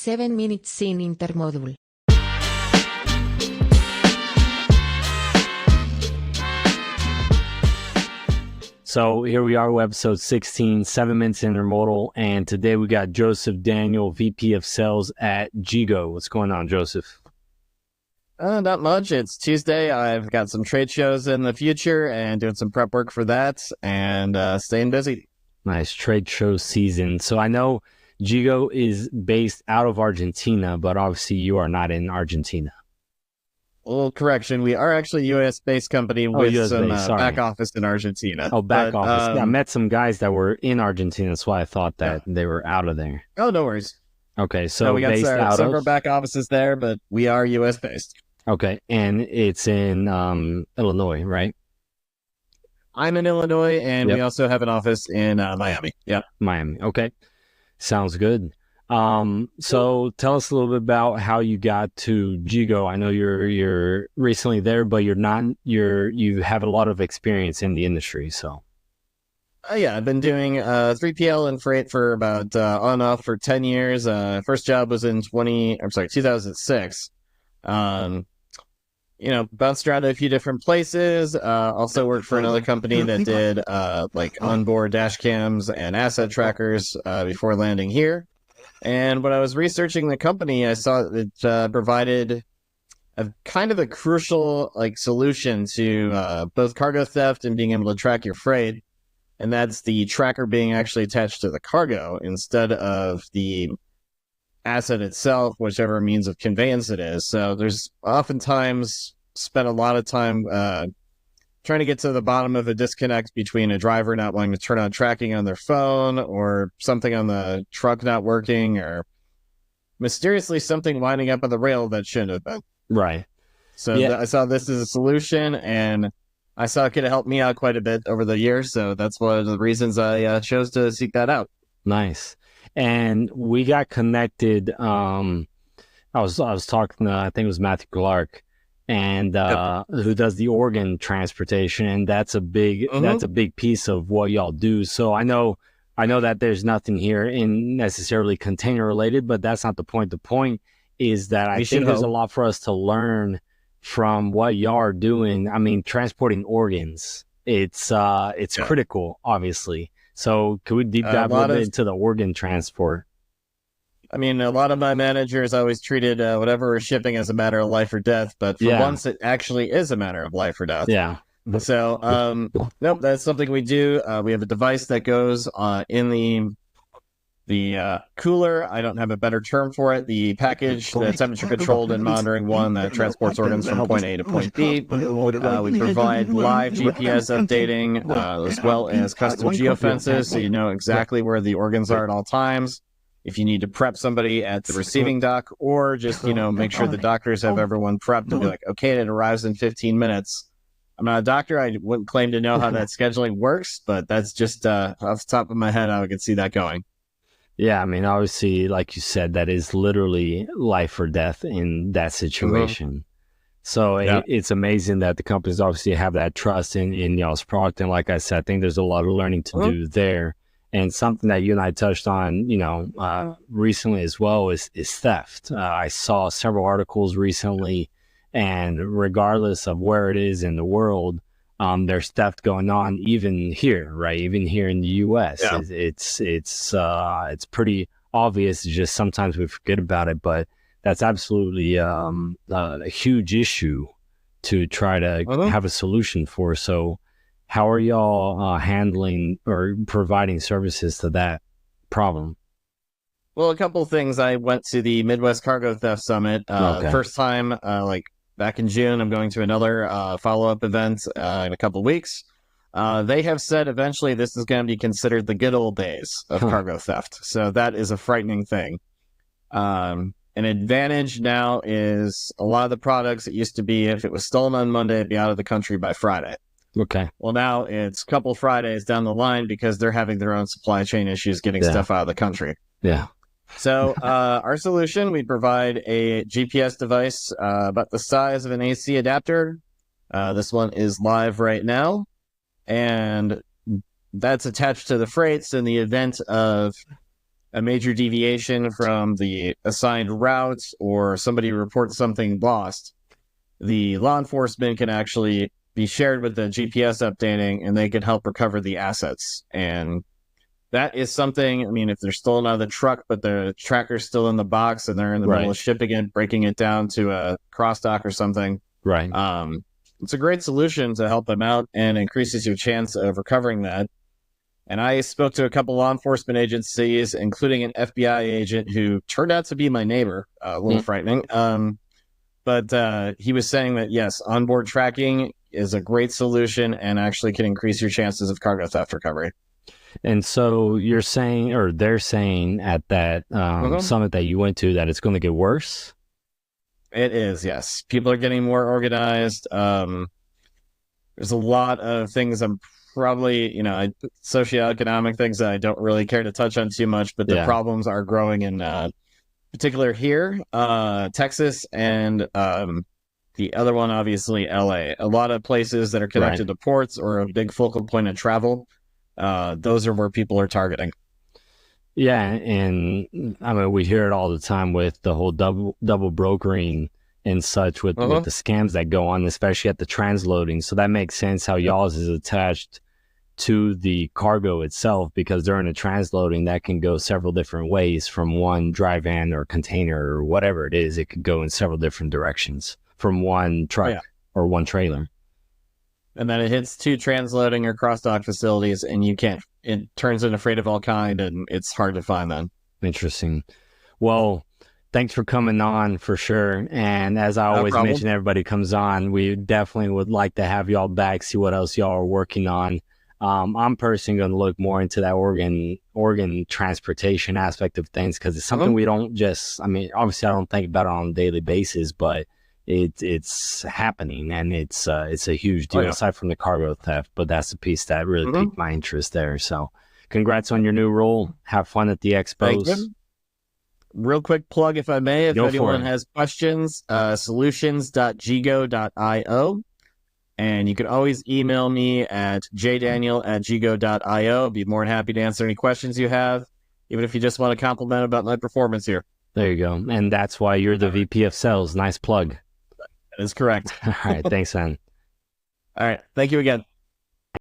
7 minutes in Intermodal. So here we are with episode 16, 7 minutes intermodal. And today we got Joseph Daniel, VP of Sales at GEGO. What's going on, Joseph? Not much. It's Tuesday. I've got some trade shows in the future and doing some prep work for that and staying busy. Nice trade show season. So I know GEGO is based out of Argentina, but obviously you are not in Argentina. Well, correction. We are actually a U.S.-based company with some back office in Argentina. Oh, back office. Yeah, I met some guys that were in Argentina. That's why I thought that they were out of there. Oh, no worries. Okay, so we got based out some of our back offices there, but we are U.S.-based. Okay, and it's in Illinois, right? I'm in Illinois, and we also have an office in Miami. Yeah, Miami. Okay, sounds good. So tell us a little bit about how you got to GEGO. I know you're recently there, but you have a lot of experience in the industry. So yeah, I've been doing 3PL and freight for about on and off for 10 years. First job was in 2006. Bounced around to a few different places. Also worked for another company that did like onboard dash cams and asset trackers before landing here. And when I was researching the company, I saw it provided a kind of a crucial solution to both cargo theft and being able to track your freight. And that's the tracker being actually attached to the cargo instead of the asset itself, whichever means of conveyance it is. So there's oftentimes spent a lot of time trying to get to the bottom of a disconnect between a driver not wanting to turn on tracking on their phone or something on the truck not working or mysteriously something winding up on the rail that shouldn't have been. Right. So I saw this as a solution, and I saw it could help me out quite a bit over the years. So that's one of the reasons I chose to seek that out. Nice. And we got connected. I was talking to, I think it was Matthew Clark, and who does the organ transportation, and that's a big piece of what y'all do. So I know that there's nothing here in necessarily container related, but that's not the point. The point is that I think there's a lot for us to learn from what y'all are doing. I mean, transporting organs, it's critical, obviously. So could we deep dive a little bit into the organ transport? I mean, a lot of my managers always treated whatever we're shipping as a matter of life or death, but for once it actually is a matter of life or death. Yeah. So, nope, that's something we do. We have a device that goes in the cooler. I don't have a better term for it. The package, the temperature controlled and monitoring one that transports organs from point A to point B. We provide live GPS updating as well as custom geofences, so you know exactly where the organs are at all times. If you need to prep somebody at the receiving dock, or just make sure the doctors have everyone prepped and be like, okay, it arrives in 15 minutes. I'm not a doctor. I wouldn't claim to know how that scheduling works, but that's just off the top of my head how I could see that going. Yeah, I mean, obviously, like you said, that is literally life or death in that situation. So it's amazing that the companies obviously have that trust in y'all's product. And like I said, I think there's a lot of learning to do there. And something that you and I touched on, recently as well is theft. I saw several articles recently, and regardless of where it is in the world, there's theft going on even here, right? Even here in the U.S. Yeah. It's pretty obvious. It's just sometimes we forget about it, but that's absolutely a huge issue to try to have a solution for. So how are y'all handling or providing services to that problem? Well, a couple of things. I went to the Midwest Cargo Theft Summit first time, back in June. I'm going to another follow-up event in a couple of weeks. They have said eventually this is going to be considered the good old days of cargo theft. So that is a frightening thing. An advantage now is a lot of the products, it used to be if it was stolen on Monday, it'd be out of the country by Friday. Okay. Well, now it's a couple Fridays down the line because they're having their own supply chain issues getting stuff out of the country. Yeah. So our solution, we provide a GPS device about the size of an AC adapter. This one is live right now, and that's attached to the freight. So in the event of a major deviation from the assigned route or somebody reports something lost, the law enforcement can actually be shared with the GPS updating, and they can help recover the assets. And that is something, I mean, if they're stolen out of the truck, but the tracker's still in the box and they're in the middle of shipping it, breaking it down to a cross dock or something. Right. It's a great solution to help them out and increases your chance of recovering that. And I spoke to a couple law enforcement agencies, including an FBI agent who turned out to be my neighbor, a little frightening. But he was saying that, yes, onboard tracking is a great solution and actually can increase your chances of cargo theft recovery. And so you're saying, or they're saying at that summit that you went to, that it's going to get worse? It is, yes. People are getting more organized. There's a lot of things I'm probably, socioeconomic things that I don't really care to touch on too much, but the problems are growing in particular here, Texas, and the other one, obviously, LA. A lot of places that are connected to ports or a big focal point of travel, those are where people are targeting. Yeah, and I mean, we hear it all the time with the whole double brokering and such with the scams that go on, especially at the transloading. So that makes sense how y'all's is attached to the cargo itself, because during the transloading, that can go several different ways from one dry van or container or whatever it is. It could go in several different directions from one truck or one trailer. And then it hits two transloading or cross-dock facilities, and it turns into freight of all kind, and it's hard to find then. Interesting. Well, thanks for coming on for sure. And as I always mention, everybody comes on, we definitely would like to have y'all back, see what else y'all are working on. I'm personally going to look more into that organ transportation aspect of things, because it's something we don't just, I mean, obviously I don't think about it on a daily basis, but it's happening, and it's a huge deal aside from the cargo theft. But that's the piece that really piqued my interest there. So congrats on your new role. Have fun at the expos. Real quick plug, if I may, if anyone has questions, solutions.gego.io. And you can always email me at jdaniel@gego.io. I'd be more than happy to answer any questions you have, even if you just want to compliment about my performance here. There you go. And that's why you're the VP of Sales. Nice plug. That is correct. All right. Thanks, man. All right. Thank you again.